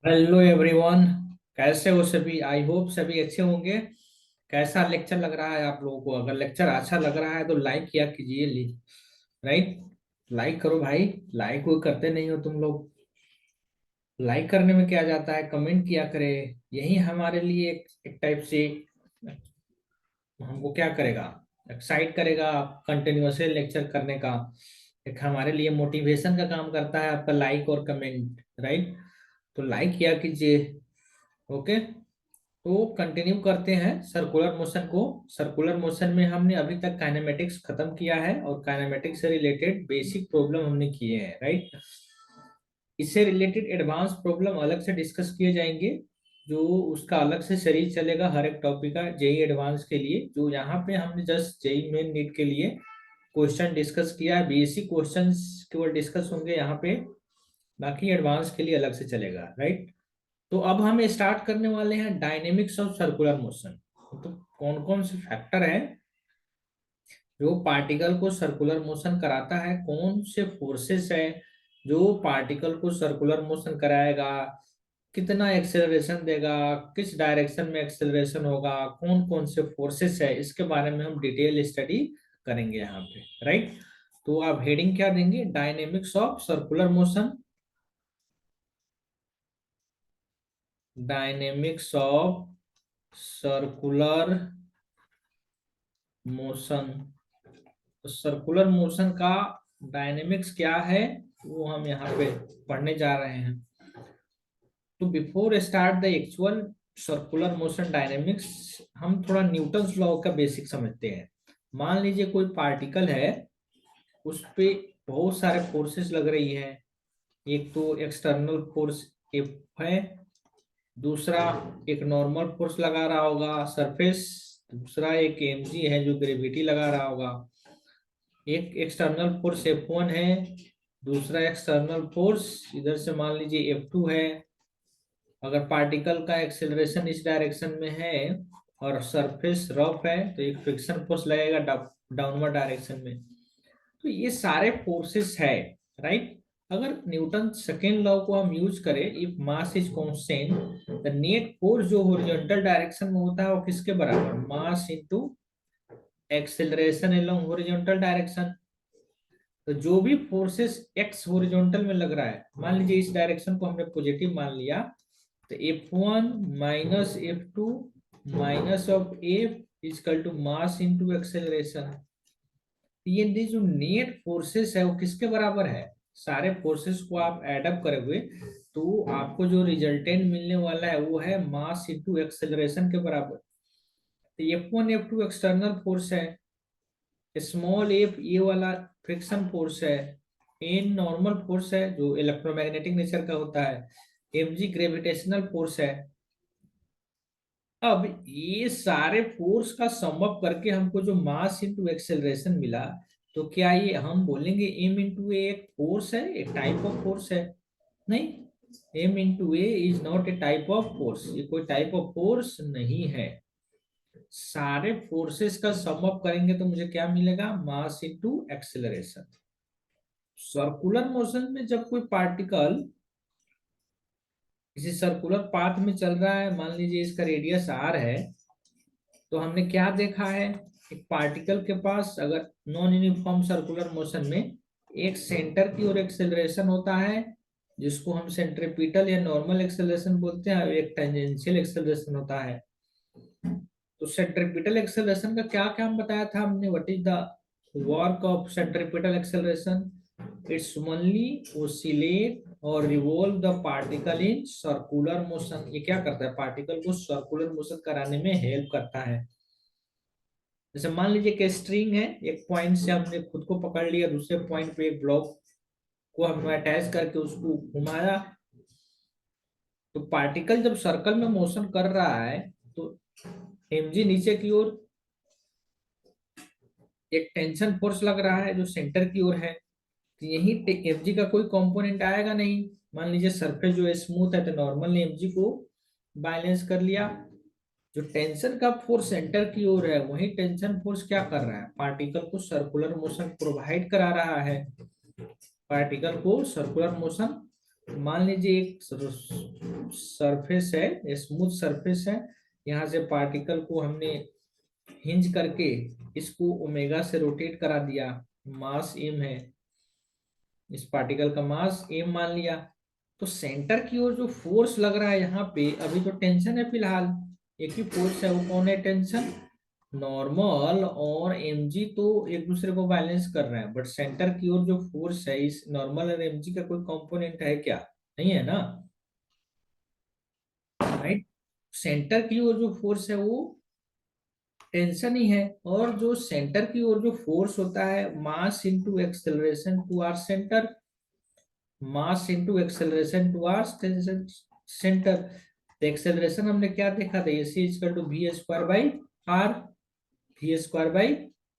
Hello everyone. कैसे हो सभी? आई होप सभी अच्छे होंगे। कैसा लेक्चर लग रहा है आप लोगों को? अगर लेक्चर अच्छा लग रहा है तो लाइक किया कीजिए। राइट, लाइक करो भाई। लाइक वो करते नहीं हो तुम लोग। लाइक करने में क्या जाता है, कमेंट किया करे। यही हमारे लिए एक टाइप से हमको क्या करेगा, एक्साइट करेगा कंटिन्यूअसली लेक्चर करने का। एक हमारे लिए मोटिवेशन का काम करता है आपका लाइक और कमेंट। राइट, तो लाइक किया कीजिए। ओके, तो कंटिन्यू करते हैं सर्कुलर मोशन को। सर्कुलर मोशन में हमने अभी तक काइनेमेटिक्स खत्म किया है और काइनेमेटिक्स से रिलेटेड बेसिक प्रॉब्लम हमने किए हैं। राइट, इससे रिलेटेड एडवांस प्रॉब्लम अलग से डिस्कस किए जाएंगे, जो उसका अलग से सीरीज चलेगा हर एक टॉपिक का जेई एडवांस के लिए। जो यहाँ पे हमने जस्ट जेई मेन नीट के लिए क्वेश्चन डिस्कस किया है, बेसिक क्वेश्चंस केवल डिस्कस होंगे यहाँ पे। बाकी एडवांस के लिए अलग से चलेगा। राइट, तो अब हम स्टार्ट करने वाले हैं डायनेमिक्स ऑफ सर्कुलर मोशन। तो कौन कौन से फैक्टर हैं जो पार्टिकल को सर्कुलर मोशन कराता है, कौन से फोर्सेस है जो पार्टिकल को सर्कुलर मोशन कराएगा, कितना एक्सेलरेशन देगा, किस डायरेक्शन में एक्सेलरेशन होगा, कौन कौन से फोर्सेस है, इसके बारे में हम डिटेल स्टडी करेंगे यहाँ पे। राइट, तो आप हेडिंग क्या देंगे? Dynamics of circular motion. Dynamics of circular motion. तो सर्कुलर मोशन का डायनेमिक्स क्या है वो हम यहाँ पे पढ़ने जा रहे हैं। तो before start the actual circular motion dynamics, हम थोड़ा न्यूटन्स लॉ का बेसिक समझते हैं। मान लीजिए कोई पार्टिकल है, उस पे बहुत सारे फोर्सेस लग रही हैं। एक तो एक्सटर्नल फोर्स एफ है, दूसरा एक नॉर्मल फोर्स लगा रहा होगा सरफेस, दूसरा एक mg है जो ग्रेविटी लगा रहा होगा। एक एक्सटर्नल फोर्स F1 है, दूसरा एक्सटर्नल फोर्स इधर से मान लीजिए F2 है। अगर पार्टिकल का एक्सेलरेशन इस डायरेक्शन में है और सरफेस रफ है तो एक फ्रिक्शन फोर्स लगेगा डाउनवर्ड डायरेक्शन में। तो ये सारे फोर्सेस है। राइट, अगर न्यूटन सेकेंड लॉ को हम यूज करें, if mass is constant the net force जो हॉरिजॉन्टल डायरेक्शन में होता है वो किसके बराबर? मास into acceleration along horizontal direction. तो जो भी फोर्सेस एक्स हॉरिजॉन्टल में लग रहा है, मान लीजिए इस डायरेक्शन को हमने पॉजिटिव मान लिया, तो F1 minus F2 minus of F equal to mass into acceleration. ये जो नेट फोर्सेस है वो किसके बराबर है? सारे फोर्सेस को आप ऐड अप करोगे तो आपको जो रिजल्टेंट मिलने वाला है वो है मास इनटू एक्सेलरेशन के बराबर। तो F1 F2 एक्सटर्नल फोर्स है, स्मॉल एफ ये वाला फ्रिक्शन फोर्स है, एन नॉर्मल फोर्स है जो इलेक्ट्रोमैग्नेटिक नेचर का होता है, mg ग्रेविटेशनल फोर्स है। अब ये सारे फोर्स का सम अप करके हमको जो मास इनटू एक्सेलरेशन मिला, तो क्या ये हम बोलेंगे m इंटू ए एक फोर्स है, एक टाइप ऑफ फोर्स है? नहीं, m into A is not a type of force. ये कोई टाइप ऑफ फोर्स नहीं है। सारे फोर्सेस का सम अप करेंगे तो मुझे क्या मिलेगा? मास इनटू एक्सेलरेशन। सर्कुलर मोशन में जब कोई पार्टिकल किसी सर्कुलर पाथ में चल रहा है, मान लीजिए इसका रेडियस r है, तो हमने क्या देखा है? एक पार्टिकल के पास अगर नॉन यूनिफॉर्म सर्कुलर मोशन में एक सेंटर की ओर एक्सेलरेशन होता है जिसको हम सेंट्रीपिटल या नॉर्मल एक्सेलरेशन बोलते हैं, और एक टेंजेंशियल एक्सेलरेशन होता है। तो सेंट्रीपिटल एक्सेलरेशन का क्या क्या हम बताया था हमने? What is the work of centripetal acceleration? It's only oscillate और revolve the particle in circular motion. ये क्या करता है? पार्टिकल को सर्कुलर मोशन कराने में हेल्प करता है। जैसे मान लीजिए कि स्ट्रिंग है, एक पॉइंट से हमने खुद को पकड़ लिया, दूसरे पॉइंट पे एक ब्लॉक को हमने अटैच करके उसको घुमाया। तो पार्टिकल जब सर्कल में मोशन कर रहा है तो mg नीचे की ओर एक टेंशन फोर्स लग रहा है जो सेंटर की ओर है, तो यही mg का कोई कंपोनेंट आएगा नहीं। मान लीजिए सरफेस जो है स्मूथ है तो नॉर्मल ने mg को बैलेंस कर लिया। जो टेंशन का फोर्स सेंटर की ओर है, वही टेंशन फोर्स क्या कर रहा है? पार्टिकल को सर्कुलर मोशन प्रोवाइड करा रहा है। पार्टिकल को सर्कुलर मोशन मान लीजिए एक सरफेस है, स्मूथ सरफेस है, यहाँ से पार्टिकल को हमने हिंज करके इसको ओमेगा से रोटेट करा दिया, मास एम है, इस पार्टिकल का मास एम मान लिया। तो सेंटर की ओर जो फोर्स लग रहा है यहाँ पे, अभी तो टेंशन है फिलहाल, एक ही फोर्स है, वो कौन है, टेंशन। नॉर्मल और एमजी तो एक दूसरे को बैलेंस कर रहे हैं, बट सेंटर की ओर जो फोर्स है, इस नॉर्मल और एमजी का कोई कंपोनेंट है क्या, नहीं है ना, राइट। सेंटर की ओर जो फोर्स है वो टेंशन ही है, और जो सेंटर की ओर जो फोर्स होता है, mass into acceleration towards centre, mass into acceleration towards centre. तो एक्सेलरेशन हमने क्या देखा था, AC equal to V square by R, V square by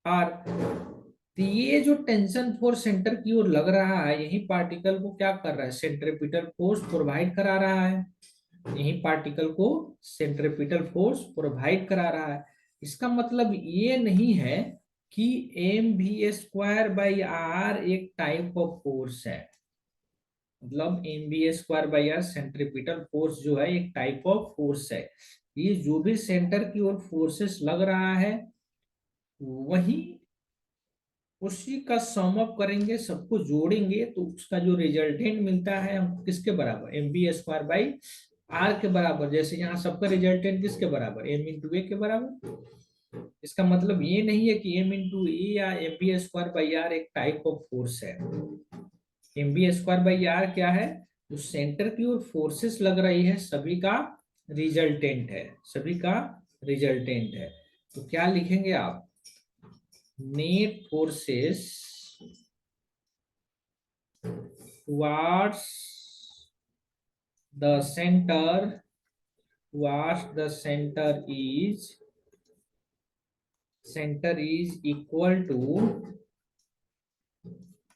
R. तो ये जो टेंशन फोर्स सेंटर की ओर लग रहा है, यही पार्टिकल को क्या कर रहा है, सेंट्रीपिटल फोर्स प्रोवाइड करा रहा है, यही पार्टिकल को सेंट्रीपिटल फोर्स प्रोवाइड करा रहा है। इसका मतलब ये नहीं है कि M V square by R एक टाइप ऑफ फोर्स है, मतलब M V square by R centripetal force जो है एक टाइप ऑफ फोर्स है। ये जो भी सेंटर की ओर फोर्सेस लग रहा है, वही उसी का सम अप करेंगे, सबको जोड़ेंगे तो उसका जो रिजल्टेंट मिलता है हमको किसके बराबर, M V square by R के बराबर। जैसे यहाँ सबका रिजल्टेंट किसके बराबर, एम इंटू ए के बराबर। इसका मतलब ये नहीं है कि एम इंटू ए या M V square by R एक टाइप ऑफ फोर्स है। M V square by R क्या है, जो सेंटर की ओर फोर्सेस लग रही है सभी का रिजल्टेंट है, सभी का रिजल्टेंट है। तो क्या लिखेंगे आप, net forces towards the center, towards the center is equal to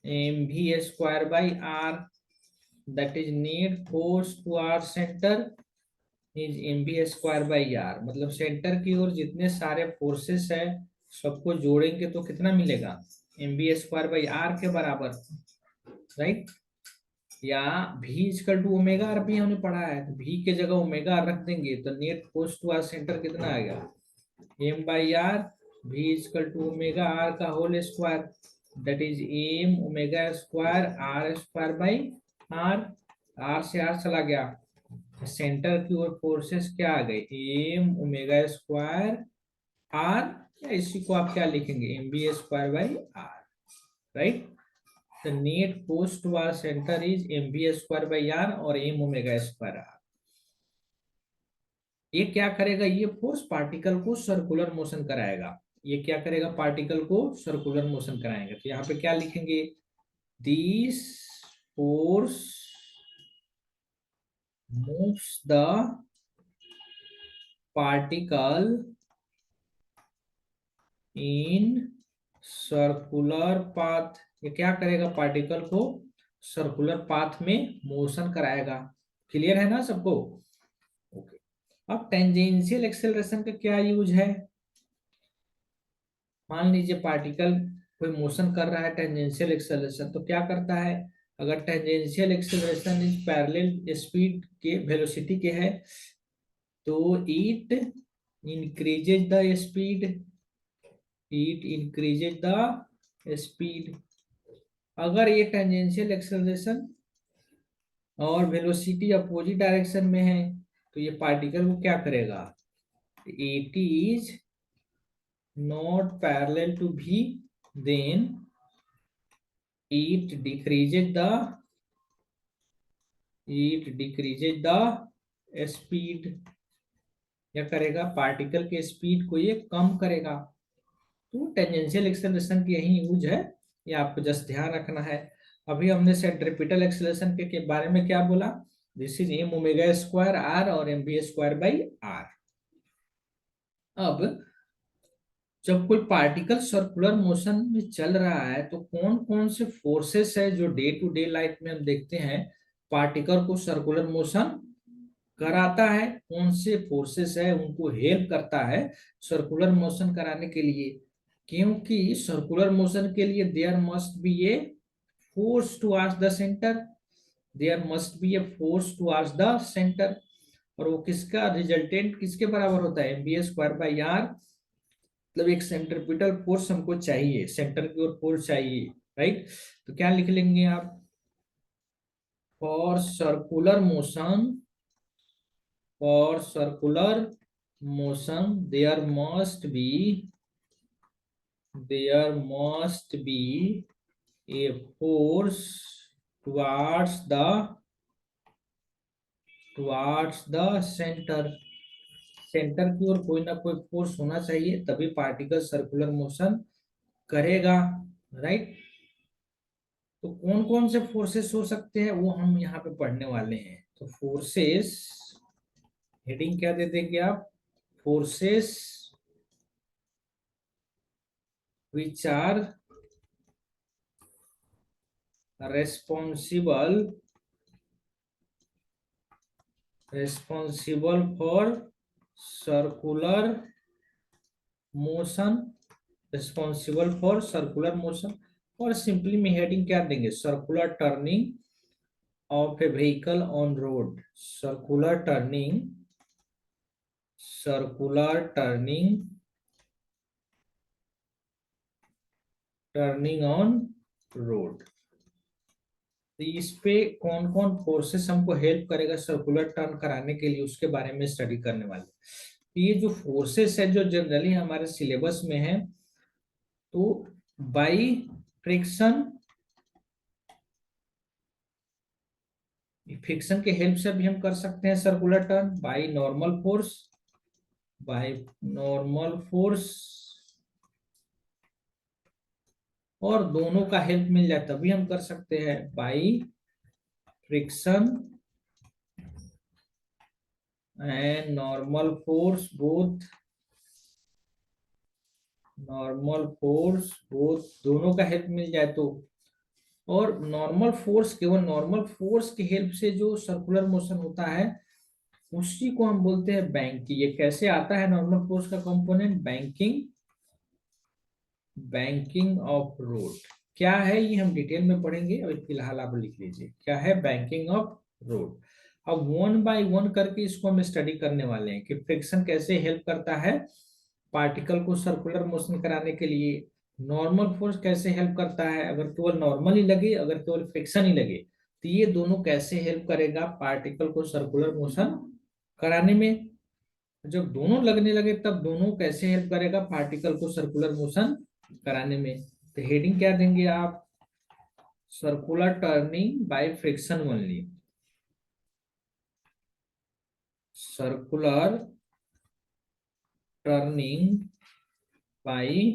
mv square by r, that is net force towards center is mv square by r। मतलब सेंटर की ओर जितने सारे फोर्सेस है सबको जोड़ेंगे तो कितना मिलेगा, mv स्क्वायर बाई आर के बराबर, राइट। या भी इजकल टू ओमेगा आर भी हमने पढ़ा है, तो भी के जगह ओमेगा आर रख देंगे तो net force towards centre कितना आएगा, M by R, V is equal to omega R का whole square, that is M omega square R square by R. R से आर चला गया, सेंटर की ओर फोर्सेस क्या आ गए, एम ओमेगा स्क्वायर आर, या इसी को आप क्या लिखेंगे, M V square by R, right. The net force to our center is mv square by r और m omega square r। ये क्या करेगा, ये फोर्स पार्टिकल को सर्कुलर मोशन कराएगा, ये क्या करेगा, पार्टिकल को सर्कुलर मोशन कराएंगे। तो यहाँ पे क्या लिखेंगे, this force moves the particle in circular path। ये क्या करेगा, पार्टिकल को सर्कुलर पाथ में मोशन कराएगा। क्लियर है ना सबको, ओके। अब टेंजेंशियल एक्सेलरेशन का क्या यूज है, मान लीजिए पार्टिकल कोई मोशन कर रहा है टेंजेंशियल एक्सेलरेशन, तो क्या करता है, अगर tangential acceleration is parallel speed के वेलोसिटी के है, तो it increases the speed, it increases the speed. अगर ये टेंजेंशियल एक्सेलरेशन और वेलोसिटी अपोजिट डायरेक्शन में है, तो ये पार्टिकल को क्या करेगा, it is not parallel to v, then it decreases the speed। क्या करेगा, पार्टिकल के स्पीड को ये कम करेगा। तो टेंजेंशियल एक्सेलरेशन की यही यूज है, ये आपको जस्ट ध्यान रखना है। अभी हमने सेंट्रीपिटल एक्सेलरेशन के बारे में क्या बोला, this is M omega square R और M V square by R. अब जब कोई पार्टिकल सर्कुलर मोशन में चल रहा है, तो कौन कौन से फोर्सेस है जो डे टू डे लाइफ में हम देखते हैं पार्टिकल को सर्कुलर मोशन कराता है, कौन से फोर्सेस है उनको हेल्प करता है सर्कुलर मोशन कराने के लिए। क्योंकि सर्कुलर मोशन के लिए there must be a force towards the centre, there must be a force towards the centre, और वो किसका रिजल्टेंट किसके बराबर होता है, एमबीए स्क्वायर बाई आर, मतलब एक सेंट्रीपिटल फोर्स हमको चाहिए, सेंटर की ओर फोर्स चाहिए, राइट। तो क्या लिख लेंगे आप, for circular motion, there must be, a force towards the center, centre की ओर कोई ना कोई फोर्स होना चाहिए, तभी पार्टिकल सर्कुलर मोशन करेगा, राइट। तो कौन कौन से फोर्सेस हो सकते हैं वो हम यहाँ पे पढ़ने वाले हैं। तो फोर्सेस, हेडिंग क्या दे देंगे आप, forces which are responsible for circular motion, और सिंपली में हेडिंग क्या देंगे, circular turning off a vehicle on road, circular turning on road. तो इस पे कौन कौन फोर्सेस हमको हेल्प करेगा सर्कुलर टर्न कराने के लिए, उसके बारे में स्टडी करने वाले। तो ये जो फोर्सेस है जो जनरली हमारे सिलेबस में है, तो बाई फ्रिक्शन, फ्रिक्शन के हेल्प से भी हम कर सकते हैं circular turn, by normal force, और दोनों का हेल्प मिल जाए तभी हम कर सकते हैं by friction and normal force, both दोनों का हेल्प मिल जाए तो। और नॉर्मल फोर्स, केवल नॉर्मल फोर्स की हेल्प से जो सर्कुलर मोशन होता है उसी को हम बोलते हैं बैंकिंग। ये कैसे आता है नॉर्मल फोर्स का कंपोनेंट, बैंकिंग ऑफ रोड। क्या है ये हम डिटेल में पढ़ेंगे, अभी फिलहाल आप लिख लीजिए क्या है बैंकिंग ऑफ रोड। अब वन बाय वन करके इसको हम स्टडी करने वाले हैं कि फ्रिक्शन कैसे हेल्प करता है पार्टिकल को सर्कुलर मोशन कराने के लिए, नॉर्मल फोर्स कैसे हेल्प करता है अगर केवल नॉर्मल ही लगे, अगर केवल फ्रिक्शन ही लगे, तो ये दोनों कैसे हेल्प करेगा पार्टिकल को सर्कुलर मोशन कराने में। जब दोनों लगने लगे तब दोनों कैसे हेल्प करेगा पार्टिकल को सर्कुलर मोशन कराने में। तो हेडिंग क्या देंगे आप, circular turning by friction only, circular turning by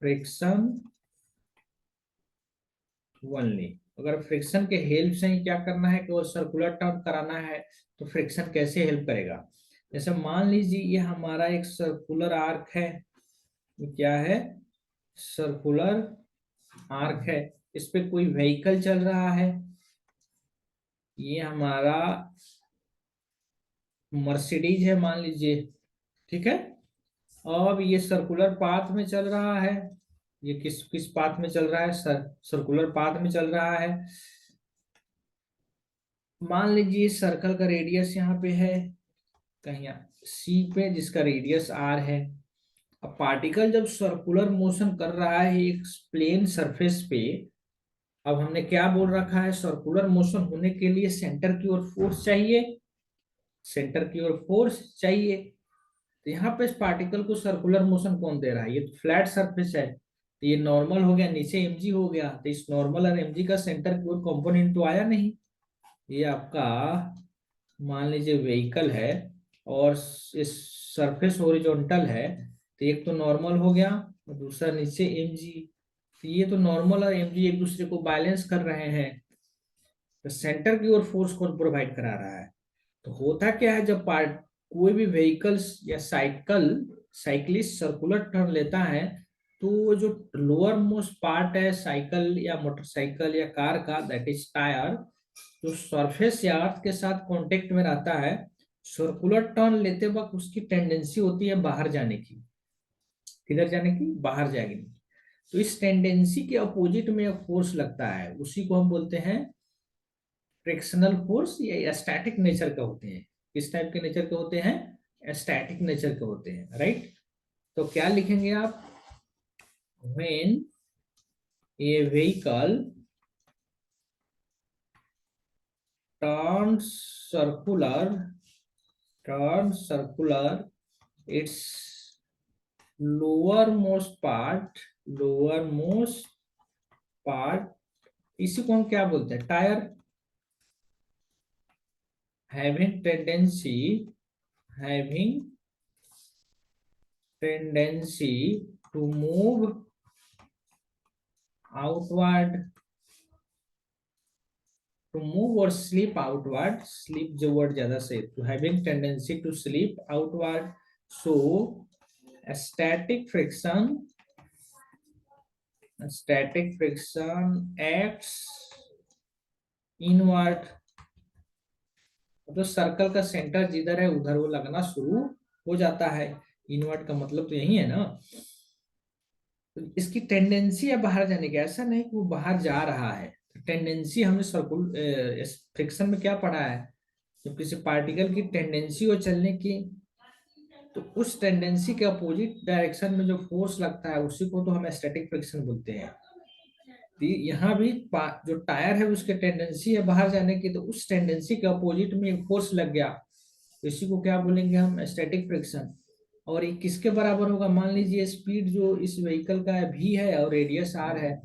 friction only. अगर फ्रिक्शन के हेल्प से ही क्या करना है कि वो सर्कुलर टर्न कराना है, तो फ्रिक्शन कैसे हेल्प करेगा। जैसे मान लीजिए ये हमारा एक सर्कुलर आर्क है, ये क्या है, सर्कुलर आर्क है, इस पे कोई व्हीकल चल रहा है, ये हमारा मर्सिडीज है मान लीजिए, ठीक है। अब ये सर्कुलर पाथ में चल रहा है, ये किस किस पाथ में चल रहा है, सर्कुलर पाथ में चल रहा है। मान लीजिए सर्कल का रेडियस यहाँ पे है कहीं सी पे, जिसका रेडियस आर है। अब पार्टिकल जब सर्कुलर मोशन कर रहा है एक प्लेन सरफेस पे, अब हमने क्या बोल रखा है, सर्कुलर मोशन होने के लिए सेंटर की ओर फोर्स चाहिए, तो यहाँ पे इस पार्टिकल को सर्कुलर मोशन कौन दे रहा है, ये तो फ्लैट सरफेस है, तो ये नॉर्मल हो गया, नीचे एमजी हो गया, तो इस नॉर्मल और एमजी का सेंटर की ओर कंपोनेंट तो आया नहीं। ये आपका मान लीजिए व्हीकल है और इस सरफेस हॉरिजॉन्टल है, तो एक तो नॉर्मल हो गया और दूसरा नीचे एमजी, तो ये तो नॉर्मल और एमजी एक दूसरे को बैलेंस कर रहे हैं, तो सेंटर की ओर फोर्स कौन प्रोवाइड करा रहा है। तो होता क्या है जब पार्ट कोई भी व्हीकल्स या साइकिलिस्ट सर्कुलर टर्न लेता है, तो वो जो लोअर मोस्ट पार्ट है साइकिल या मोटरसाइकिल या कार का, दैट इज टायर, जो सरफेस या अर्थ के साथ कांटेक्ट में रहता है, सर्कुलर टर्न लेते वक्त उसकी टेंडेंसी होती है बाहर जाने की, किधर जाने की, बाहर जाएगी। तो इस टेंडेंसी के अपोजिट में एक फोर्स लगता है, उसी को हम बोलते हैं फ्रिक्शनल फोर्स, या स्टैटिक नेचर का होते हैं। किस टाइप के नेचर के होते हैं? स्टैटिक नेचर के होते हैं, राइट। तो क्या लिखेंगे आप? When A vehicle turns circular, its lowermost part, इसी को हम क्या बोलते हैं? Tyre. having tendency to move outward, to move or slip outward, slip जो word ज्यादा सही, to having tendency to slip outward, so a static friction acts inward। तो सर्कल का सेंटर जिधर है उधर वो लगना शुरू हो जाता है। इनवर्ट का मतलब तो यही है ना। तो इसकी टेंडेंसी है बाहर जाने की, ऐसा नहीं कि वो बाहर जा रहा है। टेंडेंसी हमने सर्कुल फ्रिक्शन में क्या पढ़ा है? जब किसी पार्टिकल की टेंडेंसी हो चलने की, तो उस टेंडेंसी के अपोजिट डायरेक्शन में जो फोर्स लगता है उसी को तो हम स्टैटिक फ्रिक्शन बोलते हैं। तो यहाँ भी जो टायर है उसकी टेंडेंसी है बाहर जाने की, तो उस टेंडेंसी के अपोजिट में एक फोर्स लग गया, तो इसी को क्या बोलेंगे हम? Static friction. और ये किसके बराबर होगा? मान लीजिए स्पीड जो इस व्हीकल का v है और रेडियस r है,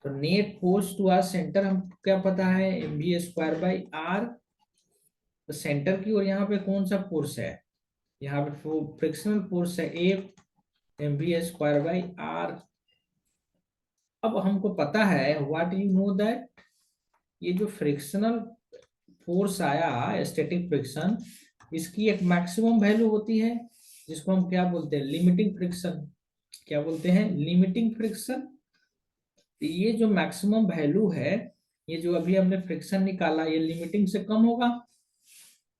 तो net force towards centre हम क्या पता है? mv²/r। तो सेंटर की, और यहाँ पे कौन सा फोर्स है? यहाँ पे फ्रिक्शनल फोर्स है F mv²/r। अब हमको पता है, व्हाट यू नो दैट, ये जो फ्रिक्शनल फोर्स आया स्टैटिक फ्रिक्शन, इसकी एक मैक्सिमम वैल्यू होती है जिसको हम क्या बोलते हैं? Limiting friction. क्या बोलते हैं? Limiting friction. ये जो मैक्सिमम वैल्यू है, ये जो अभी हमने फ्रिक्शन निकाला, ये लिमिटिंग से कम होगा।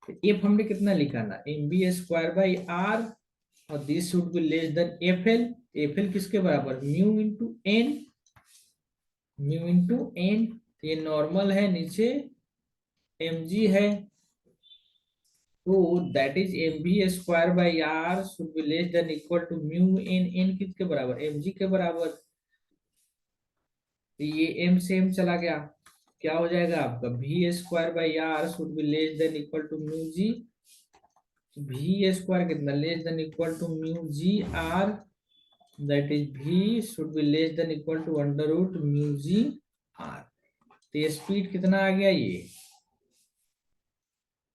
तो एफ हमने कितना लिखा ना? mv²/r, और this should be less than fl। fl किसके बराबर? Mu into N. ये नॉर्मल है, नीचे mg है, तो that is mv²/r should be less than equal to mu N किसके बराबर? mg के बराबर। तो ये m से m चला गया, क्या हो जाएगा आपका? v²/r should be less than equal to mu G. v² कितना? Less than equal to mu G r, that is v should be less than equal to √ mu G r। तो ये स्पीड कितना आ गया? ये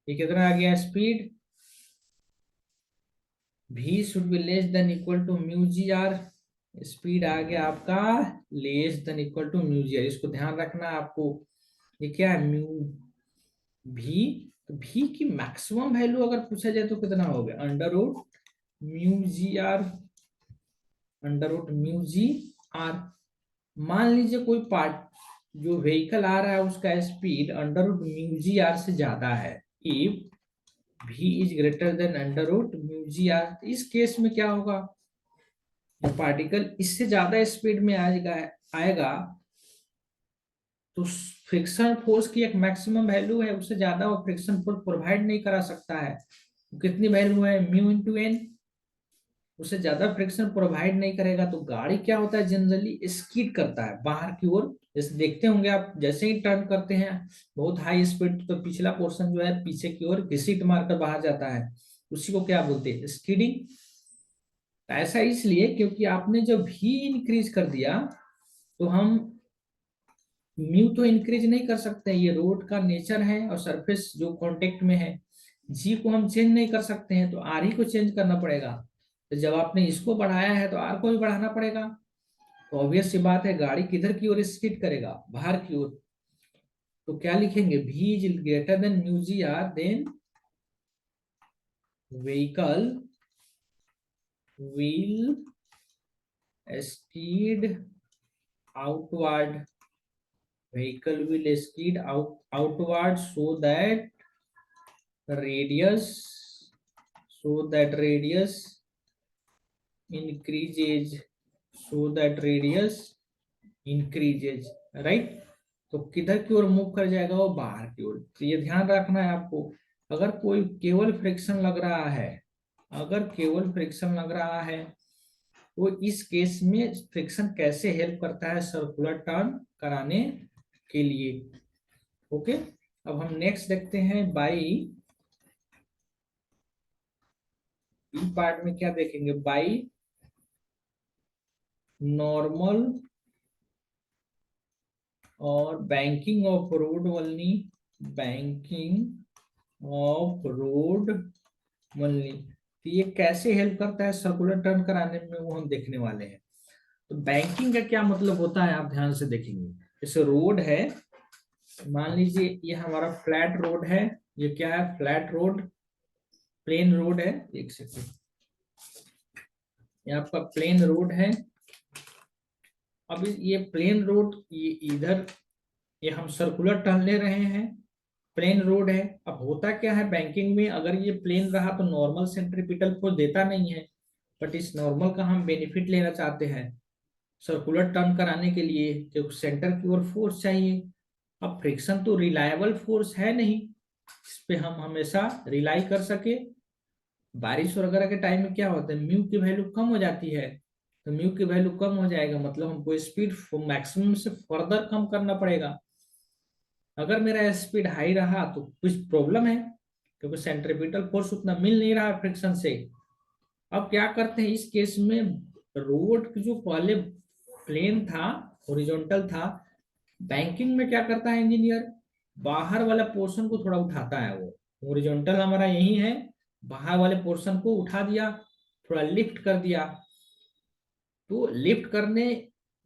कितना आ गया speed? v should be less than equal to mu G R. Speed आ गया आपका less than equal to mu G R. इसको ध्यान रखना आपको। ये क्या है? Mu v। तो v की मैक्सिमम वैल्यू अगर पूछा जाए तो कितना हो गया? √Mu G R, √mu G R. मान लीजिए कोई पार्ट जो व्हीकल आ रहा है उसका स्पीड √म्यू जी आर से ज्यादा है, if v is greater than √mu G R. इस केस में क्या होगा? जो पार्टिकल इससे ज्यादा स्पीड में आएगा तो फ्रिक्शन फोर्स की एक मैक्सिमम वैल्यू है, उससे ज्यादा वो फ्रिक्शन फोर्स प्रोवाइड नहीं करा सकता है। कितनी वैल्यू है? Mu into N. उससे ज्यादा फ्रिक्शन प्रोवाइड नहीं करेगा तो गाड़ी क्या होता है? जनरली स्कीड करता है बाहर की ओर। जैसे देखते होंगे आप, जैसे ही टर्न करते हैं बहुत हाई स्पीड, तो पिछला पोर्शन जो है पीछे की ओर घसीट मारकर बाहर जाता है, उसी को क्या बोलते हैं? स्कीडिंग। ऐसा इसलिए क्योंकि आपने जब भी इंक्रीज कर दिया तो हम म्यू तो इंक्रीज नहीं कर सकते, ये रोड का नेचर है और सरफेस जो कांटेक्ट में है। जी को हम चेंज नहीं कर सकते हैं, तो आर ही को चेंज करना पड़ेगा। तो जब आपने इसको बढ़ाया है तो आर को भी बढ़ाना पड़ेगा। तो ऑब्वियस सी बात है, गाड़ी किधर की ओर स्किड करेगा? बाहर की ओर। तो क्या लिखेंगे? v is greater than mu G R, then vehicle will skid outward, outward so that radius increases so that radius increases, right. तो किधर की ओर मूव कर जाएगा, वो बाहर की ओर। तो ये ध्यान रखना है आपको। अगर कोई केवल फ्रिक्शन लग रहा है, अगर केवल फ्रिक्शन लग रहा है, तो इस केस में फ्रिक्शन कैसे हेल्प करता है सर्कुलर टर्न कराने के लिए। ओके, अब हम नेक्स्ट देखते हैं बाई बी पार्ट में क्या देखेंगे, बाई नॉर्मल और बैंकिंग ऑफ रोड वलनी, बैंकिंग ऑफ रोड वलनी। तो ये कैसे हेल्प करता है सर्कुलर टर्न कराने में, वो हम देखने वाले हैं। तो बैंकिंग का क्या मतलब होता है, आप ध्यान से देखेंगे। जैसे रोड है, मान लीजिए ये हमारा फ्लैट रोड है, ये क्या है, फ्लैट रोड, प्लेन रोड है। एक सेकंड, ये आपका प्लेन रोड है। अब ये प्लेन रोड, ये इधर, ये हम सर्कुलर टर्न ले रहे हैं, प्लेन रोड है। अब होता क्या है बैंकिंग में, अगर ये प्लेन रहा तो नॉर्मल सेंट्रीपिटल फोर्स देता नहीं है, बट इस नॉर्मल का हम बेनिफिट लेना चाहते हैं सर्कुलर टर्न कराने के लिए, जो सेंटर की ओर फोर्स चाहिए। अब फ्रिक्शन तो रिलायबल फोर्स है नहीं, इस पे हम हमेशा रिलाई कर सके। बारिश वगैरह के टाइम में क्या होता है, म्यू की वैल्यू कम हो जाती है। तो म्यू की वैल्यू कम हो जाएगा, मतलब हमको स्पीड मैक्सिमम से फर्दर कम करना पड़ेगा। अगर मेरा स्पीड हाई रहा तो कुछ प्रॉब्लम है, क्योंकि सेंट्रीपिटल फोर्स उतना मिल नहीं रहा फ्रिक्शन से। अब क्या करते हैं इस केस में, रोड जो पहले प्लेन था, हॉरिजॉन्टल था, बैंकिंग में क्या करता है इंजीनियर, बाहर वाला पोर्शन को थोड़ा उठाता है। वो हॉरिजॉन्टल हमारा यही है, बाहर वाले पोर्शन को उठा दिया, थोड़ा लिफ्ट कर दिया। तो लिफ्ट करने,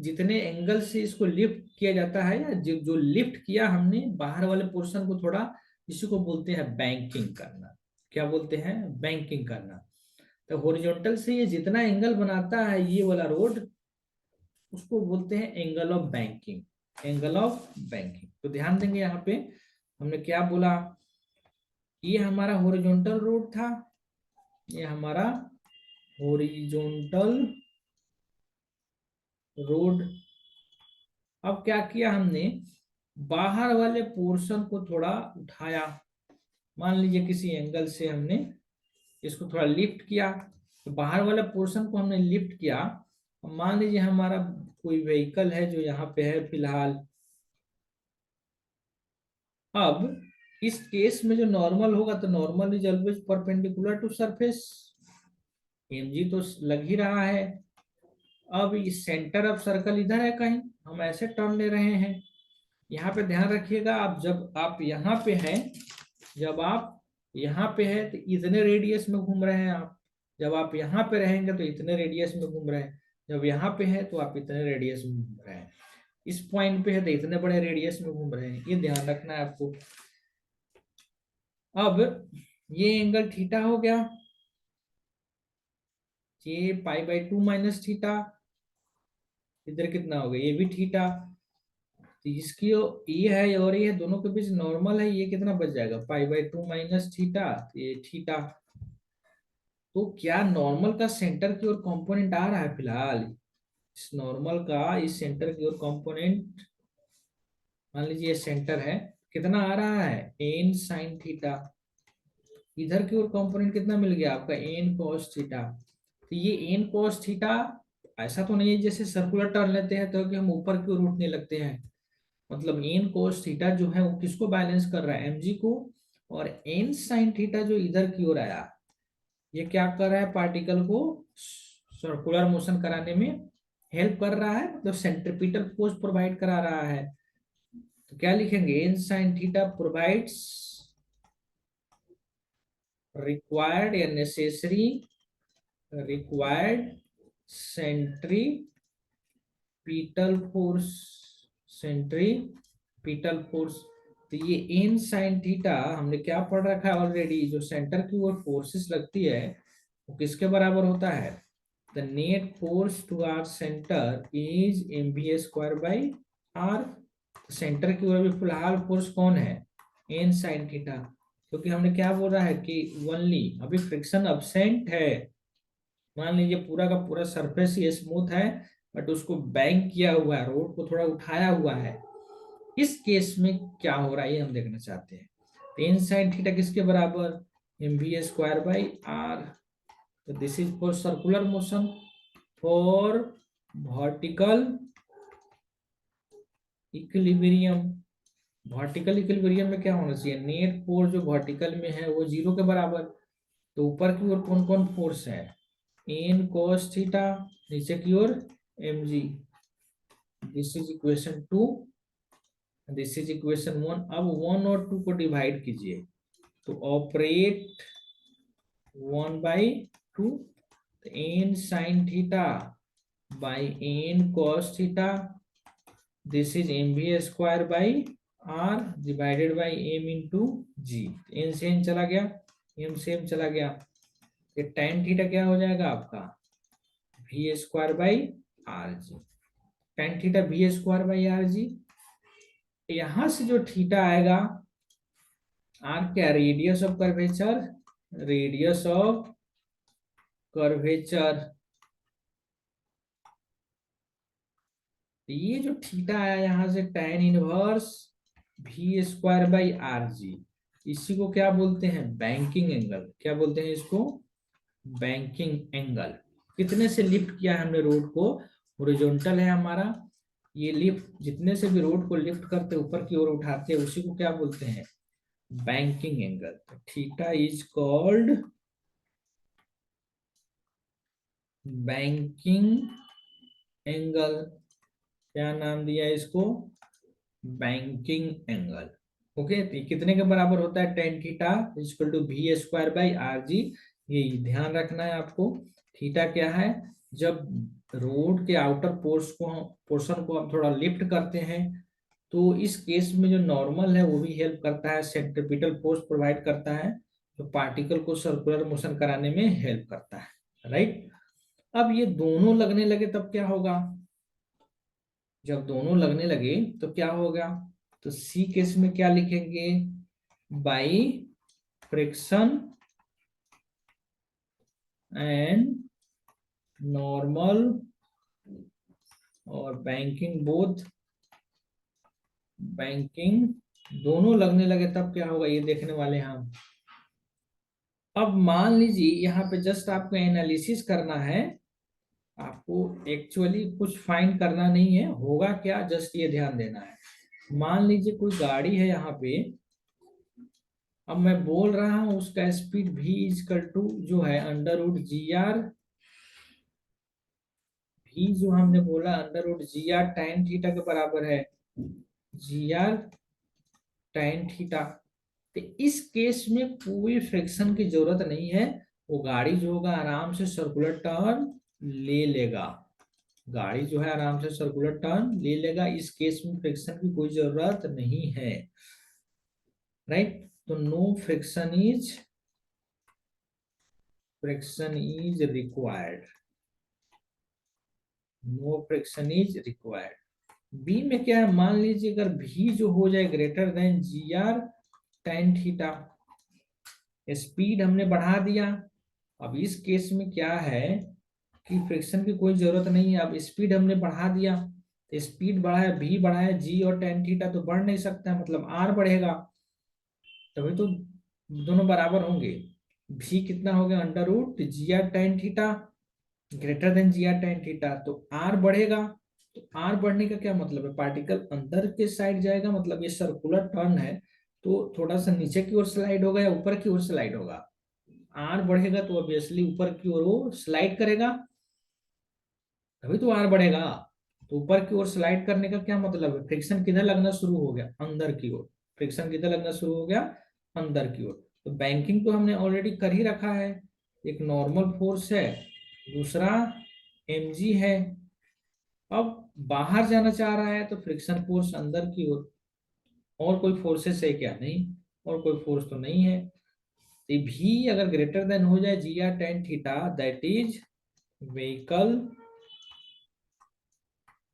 जितने एंगल से इसको लिफ्ट किया जाता है, या जो लिफ्ट किया हमने बाहर वाले पोर्शन को थोड़ा, इसी को बोलते हैं बैंकिंग करना। क्या बोलते हैं, बैंकिंग करना। तो हॉरिजॉन्टल से ये जितना एंगल बनाता है ये वाला रोड, उसको बोलते हैं angle of banking, angle of banking. तो ध्यान देंगे यहाँ पे हमने क्या बोला, ये हमारा हॉरिजॉन्टल रोड था, ये हमारा हॉरिजॉन्टल रोड। अब क्या किया हमने, बाहर वाले पोर्शन को थोड़ा उठाया, मान लीजिए किसी एंगल से हमने इसको थोड़ा लिफ्ट किया। तो बाहर वाले पोर्शन को हमने लिफ्ट किया। मान लीजिए हमारा कोई व्हीकल है जो यहाँ पे है फिलहाल। अब इस केस में जो नॉर्मल होगा, तो normal is always perpendicular to surface, MG तो लग ही रहा है। अब इस सेंटर ऑफ सर्कल इधर है कहीं, हम ऐसे टर्न ले रहे हैं। यहाँ पे ध्यान रखिएगा, आप जब आप यहाँ पे हैं, जब आप यहाँ पे है तो इतने रेडियस में घूम रहे हैं आप, जब आप यहाँ पे रहेंगे तो इतने रेडियस में घूम रहे हैं, जब यहाँ पे है तो आप इतने रेडियस में घूम रहे हैं, इस पॉइंट पे है तो इतने बड़े रेडियस में घूम रहे हैं, ये ध्यान रखना है आपको। अब ये एंगल थीटा हो गया, ये पाई बाई 2 माइनस थीटा, इधर कितना हो गया, ये भी थीटा। तो इसकी ये है और ये दोनों के बीच नॉर्मल है, ये कितना बच जाएगा, पाई बाई 2 माइनस थीटा, ये थीटा। तो क्या नॉर्मल का सेंटर की ओर कंपोनेंट आ रहा है फिलहाल, इस नॉर्मल का इस सेंटर की ओर कंपोनेंट, मान लीजिए सेंटर है, कितना आ रहा है, एन साइन थीटा। इधर की ओर कंपोनेंट कितना मिल गया आपका, एन कॉस थीटा। तो ये एन कॉस थीटा, ऐसा तो नहीं है जैसे सर्कुलर टर्न लेते हैं तो कि हम ऊपर की ओर उठने लगते हैं, मतलब एन कोस थीटा जो है वो किसको बैलेंस कर रहा है, एमजी को। और एन साइन थीटा जो इधर की ओर आया, ये क्या कर रहा है, पार्टिकल को सर्कुलर मोशन कराने में हेल्प कर रहा है, मतलब सेंट्रीपिटल फोर्स प्रोवाइड करा रहा है। तो क्या लिखेंगे, N sine theta provides required या necessary required centripetal force, centripetal force. तो ये एन साइन थीटा हमने क्या पढ़ रखा है ऑलरेडी, जो सेंटर की ओर फोर्सेस लगती है वो किसके बराबर होता है, the net force towards centre is M V square by R. Centre की ओर अभी फिलहाल फोर्स कौन है, एन साइन थीटा, क्योंकि हमने क्या बोला है कि ओनली अभी फ्रिक्शन अब्सेंट है। मान लीजिए पूरा का पूरा सरफेस ये स्मूथ है, बट उसको बैंक किया हुआ है, रोड को थोड़ा उठाया हुआ है। इस केस में क्या हो रहा है ये हम देखना चाहते हैं। टेन साइन थीटा किसके बराबर, mv²/r। तो this is for circular motion. For vertical equilibrium, vertical equilibrium में क्या होना चाहिए, नेट फोर्स जो वर्टिकल में है वो 0 के बराबर। तो ऊपर की ओर कौन कौन फोर्स है, एन cos थीटा, नीचे की ओर mg। This is equation 2, this is equation 1। अब 1 और 2 को डिवाइड कीजिए, तो operate 1/2, N sine theta by N cos theta, this is mv²/r divided by m into G. N से एन चला गया, एम से एम चला गया, ये tan थीटा क्या हो जाएगा आपका, v²/rg। tan theta v²/rg। यहां से जो थीटा आएगा, आर क्या, radius of curvature, radius of curvature. ये जो थीटा आया यहां से tan इनवर्स v²/rg, इसी को क्या बोलते हैं, बैंकिंग एंगल। क्या बोलते हैं इसको, बैंकिंग एंगल। कितने से लिफ्ट किया है हमने रोड को, हॉरिजॉन्टल है हमारा। ये लिफ्ट, जितने से भी रोड को लिफ्ट करते ऊपर की ओर उठाते हैं, उसी को क्या बोलते हैं, banking angle. Theta is called banking angle. क्या नाम दिया इसको, बैंकिंग एंगल। ओके, तो कितने के बराबर होता है, tan theta equal to v²/rg। ये ध्यान रखना है आपको। थीटा क्या है, जब रोड के आउटर पोर्शन को हम थोड़ा लिफ्ट करते हैं, तो इस केस में जो नॉर्मल है वो भी हेल्प करता है, सेंट्रीपिटल फोर्स प्रोवाइड करता है, जो पार्टिकल को सर्कुलर मोशन कराने में हेल्प करता है, राइट। अब ये दोनों लगने लगे तब क्या होगा, जब दोनों लगने लगे तो क्या होगा, तो सी केस में क्या लिखेंगे, बाई फ्रिक्शन एंड नॉर्मल और बैंकिंग बोथ, बैंकिंग दोनों लगने लगे तब क्या होगा ये देखने वाले हैं हम। अब मान लीजिए यहाँ पे जस्ट आपको एनालिसिस करना है, आपको एक्चुअली कुछ फाइंड करना नहीं है, होगा क्या जस्ट ये ध्यान देना है। मान लीजिए कोई गाड़ी है यहाँ पे, अब मैं बोल रहा हूं उसका स्पीड v इजकल टू जो है √gr, v जो हमने बोला √gr tan थीटा के बराबर है, gr tan थीटा। तो इस केस में कोई फ्रिक्शन की जरूरत नहीं है, वो गाड़ी जो होगा आराम से सर्कुलर टर्न ले लेगा, गाड़ी जो है आराम से सर्कुलर टर्न ले लेगा। इस केस में फ्रिक्शन की कोई जरूरत नहीं है, राइट। तो no friction is required, no friction is required. B में क्या है, मान लीजिए अगर भी जो हो जाए greater than gr tan theta, speed हमने बढ़ा दिया। अब इस केस में क्या है कि फ्रिक्शन की कोई जरूरत नहीं है, अब स्पीड हमने बढ़ा दिया, तो स्पीड बढ़ा है, भी बढ़ा है, जी और tan थीटा तो बढ़ नहीं सकता है, मतलब आर बढ़ेगा, तभी तो दोनों बराबर होंगे। भी कितना हो गया, √gr tan theta greater than gr tan theta, तो आर बढ़ेगा। तो आर बढ़ने का क्या मतलब है, पार्टिकल अंदर के साइड जाएगा, मतलब ये सर्कुलर टर्न है, तो थोड़ा सा नीचे की ओर स्लाइड होगा या ऊपर की ओर स्लाइड होगा, आर बढ़ेगा तो ऑब्वियसली ऊपर की ओर वो स्लाइड करेगा, तभी तो आर बढ़ेगा। तो ऊपर की ओर स्लाइड करने का क्या मतलब है, फ्रिक्शन किधर लगना शुरू हो गया, अंदर की ओर। फ्रिक्शन किधर लगना शुरू हो गया, अंदर की ओर। तो बैंकिंग तो हमने ऑलरेडी कर ही रखा है, एक नॉर्मल फोर्स है, दूसरा mg है। अब बाहर जाना चाह रहा है तो फ्रिक्शन फोर्स अंदर की ओर, और कोई फोर्सेस है क्या, नहीं, और कोई फोर्स तो नहीं है। तो भी अगर ग्रेटर देन हो जाए gr tan theta, that is vehicle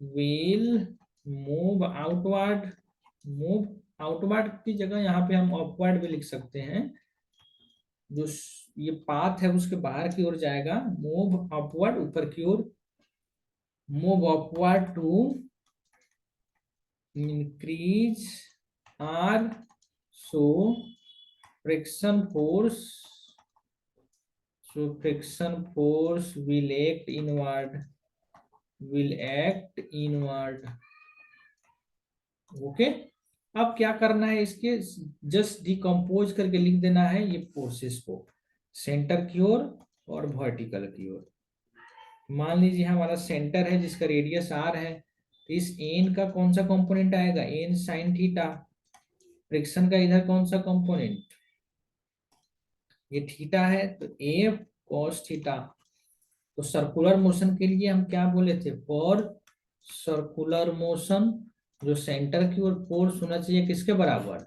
will move outward, move outward की जगह यहाँ पे हम अपवर्ड भी लिख सकते हैं, जो ये पाथ है उसके बाहर की ओर जाएगा, मूव अपवर्ड ऊपर की ओर, move upward to increase R, so friction force will act inward. Okay, अब क्या करना है, इसके जस्ट डिकम्पोज करके लिख देना है ये फोर्सेस को सेंटर की ओर और वर्टिकल की ओर। मान लीजिए हमारा सेंटर है जिसका रेडियस आर है, तो इस एन का कौन सा कंपोनेंट आएगा, एन साइन थीटा। फ्रिक्शन का इधर कौन सा कंपोनेंट, ये थीटा है, तो एफ कॉस थीटा। तो सर्कुलर मोशन के लिए हम क्या बोले थे, फॉर सर्कुलर मोशन जो सेंटर की ओर फोर्स होना चाहिए किसके बराबर,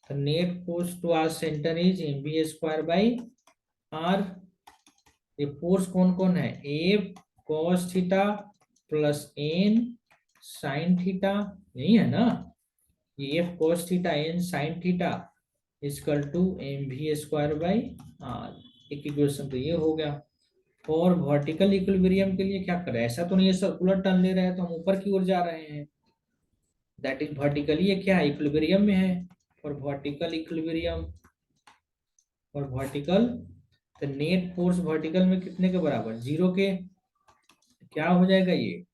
तो net force towards centre is M V square by R. ये फोर्स कौन कौन है, F cos theta plus N sine theta, यही है ना, ये F cos theta N sine theta equal to M V square by R. एक equation तो ये हो गया। और वर्टिकल इक्विलिब्रियम के लिए क्या करें, ऐसा तो नहीं है सर्कुलर टर्न ले रहे हैं तो हम ऊपर की ओर जा रहे हैं, दैट इज वर्टिकली ये क्या है, इक्विलिब्रियम में है। और वर्टिकल इक्विलिब्रियम और वर्टिकल, तो नेट फोर्स वर्टिकल में कितने के बराबर, जीरो के। क्या हो जाएगा ये,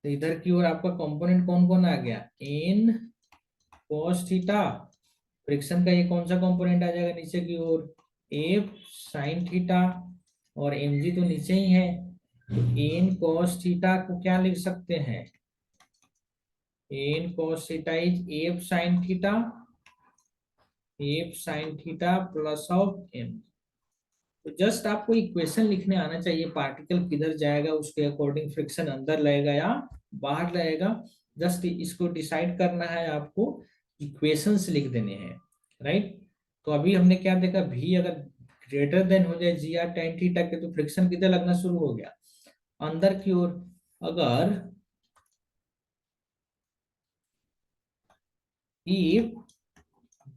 तो इधर की ओर आपका कंपोनेंट कौन कौन आ गया, एन कॉस थीटा, फ्रिक्शन का ये कौन सा कंपोनेंट आ जाएगा नीचे की ओर, एफ साइन थीटा, और एम जी तो नीचे ही है, तो एन कॉस थीटा को क्या लिख सकते हैं, N cos theta is F sine theta plus of M. तो जस्ट आपको इक्वेशन लिखने आना चाहिए, पार्टिकल किधर जाएगा उसके अकॉर्डिंग फ्रिक्शन अंदर लगेगा या बाहर लगेगा, जस्ट इसको डिसाइड करना है आपको, इक्वेशंस लिख देने हैं, राइट। तो अभी हमने क्या देखा, भी अगर ग्रेटर देन हो जाए जी आर टेन थीटा के, तो फ्रिक्शन किधर लगना शुरू हो गया, अंदर की ओर। अगर if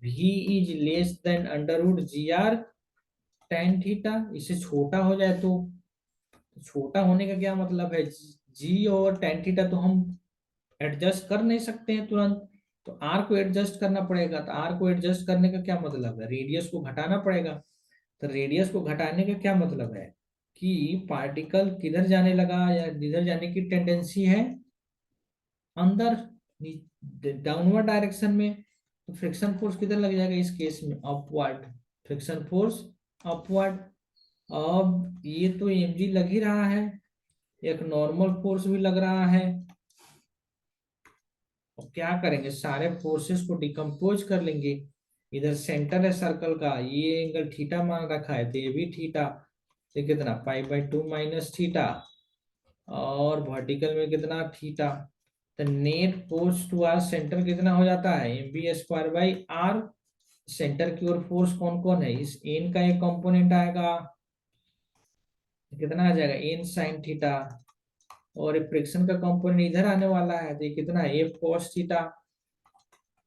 V is less than under root G R tan theta, इससे छोटा हो जाए तो छोटा होने का क्या मतलब है, जी और टेन थीटा तो हम एडजस्ट कर नहीं सकते हैं तुरंत, तो आर को एडजस्ट करना पड़ेगा। तो आर को एडजस्ट करने का क्या मतलब है, रेडियस को घटाना पड़ेगा। तो रेडियस को घटाने का क्या मतलब है कि पार्टिकल किधर जाने लगा या जिधर जाने की टेंडेंसी है, अंदर डाउनवर्ड डायरेक्शन में, तो फ्रिक्शन फोर्स किधर लग जाएगा इस केस में, अपवर्ड, फ्रिक्शन फोर्स अपवर्ड। अब ये तो एम जी लग ही रहा है, एक नॉर्मल फोर्स भी लग रहा है। अब क्या करेंगे, सारे फोर्सेस को डिकम्पोज कर लेंगे। इधर सेंटर है सर्कल का, ये एंगल थीटा मान रखा है, तो ये भी थीटा, तो कितना pi by two minus theta, और वर्टिकल में कितना थीटा। तो net force towards centre कितना हो जाता है, M V square by R. Centre की ओर फोर्स कौन कौन है, इस एन का एक कंपोनेंट आएगा, कितना आ जाएगा एन साइन थीटा, और फ्रिक्शन का कंपोनेंट इधर आने वाला है, तो ये कितना है एफ कॉस थीटा,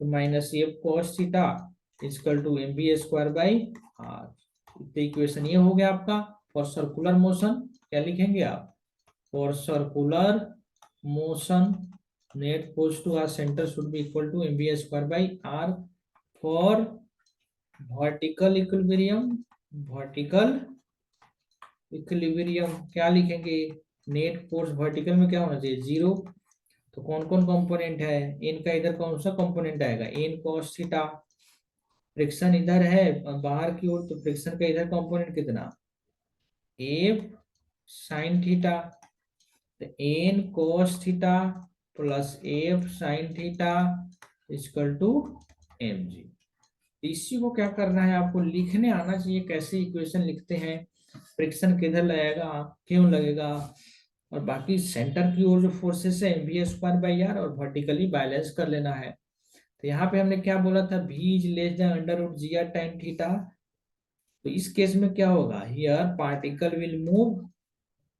तो minus F cos theta equal to M V square by R. तो इक्वेशन ये हो गया आपका फॉर सर्कुलर मोशन। क्या लिखेंगे आप, for circular motion net force towards centre should be equal to M V square by R. For vertical equilibrium, vertical equilibrium क्या लिखेंगे, नेट फोर्स वर्टिकल में क्या होना चाहिए, जीरो। तो कौन कौन कंपोनेंट है, एन का इधर कौन सा कंपोनेंट आएगा, एन कॉस थीटा, फ्रिक्शन इधर है बाहर की ओर, तो फ्रिक्शन का इधर कंपोनेंट कितना, एफ साइन थीटा, तो N cos theta plus F sine theta equal to M G. इसी को क्या करना है, आपको लिखने आना चाहिए कैसे इक्वेशन लिखते हैं, फ्रिक्शन किधर लगेगा, क्यों लगेगा, और बाकी सेंटर की ओर जो फोर्सेस है M V square by R, और वर्टिकली बैलेंस कर लेना है। तो यहाँ पे हमने क्या बोला था, V is less than under root G R tan theta. तो इस केस में क्या होगा, here particle will move,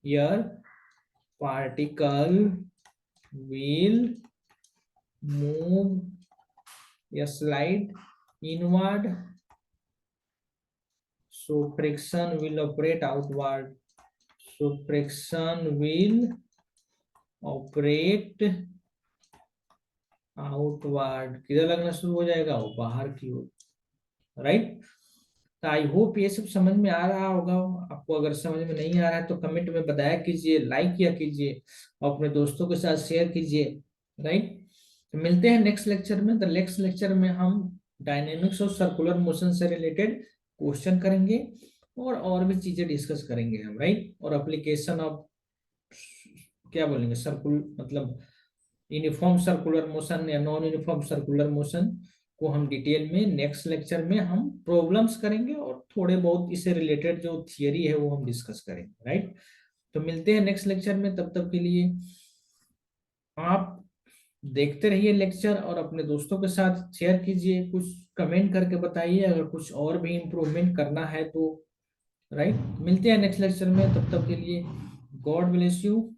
here particle will move या slide inward, so friction will operate outward, so friction will operate outward, किधर लगना शुरू हो जाएगा, वो बाहर की ओर, राइट। तो आई होप ये सब समझ में आ रहा होगा आपको। अगर समझ में नहीं आ रहा है तो कमेंट में बताया कीजिए, लाइक किया कीजिए और अपने दोस्तों के साथ शेयर कीजिए, राइट। तो मिलते हैं नेक्स्ट लेक्चर में। द नेक्स्ट लेक्चर में हम डायनेमिक्स और सर्कुलर मोशन से रिलेटेड क्वेश्चन करेंगे और भी चीजें डिस्कस करेंगे हम, राइट। और एप्लीकेशन ऑफ, क्या बोलेंगे, सर्कुल मतलब यूनिफॉर्म सर्कुलर मोशन या नॉन यूनिफॉर्म सर्कुलर मोशन को हम डिटेल में नेक्स्ट लेक्चर में हम प्रॉब्लम्स करेंगे और थोड़े बहुत इससे रिलेटेड जो थियरी है वो हम डिस्कस करेंगे, राइट। तो मिलते हैं नेक्स्ट लेक्चर में, तब तक के लिए आप देखते रहिए लेक्चर और अपने दोस्तों के साथ शेयर कीजिए, कुछ कमेंट करके बताइए अगर कुछ और भी इम्प्रूवमेंट करना है तो, राइट। मिलते हैं नेक्स्ट लेक्चर में, तब तक के लिए गॉड ब्लेस यू।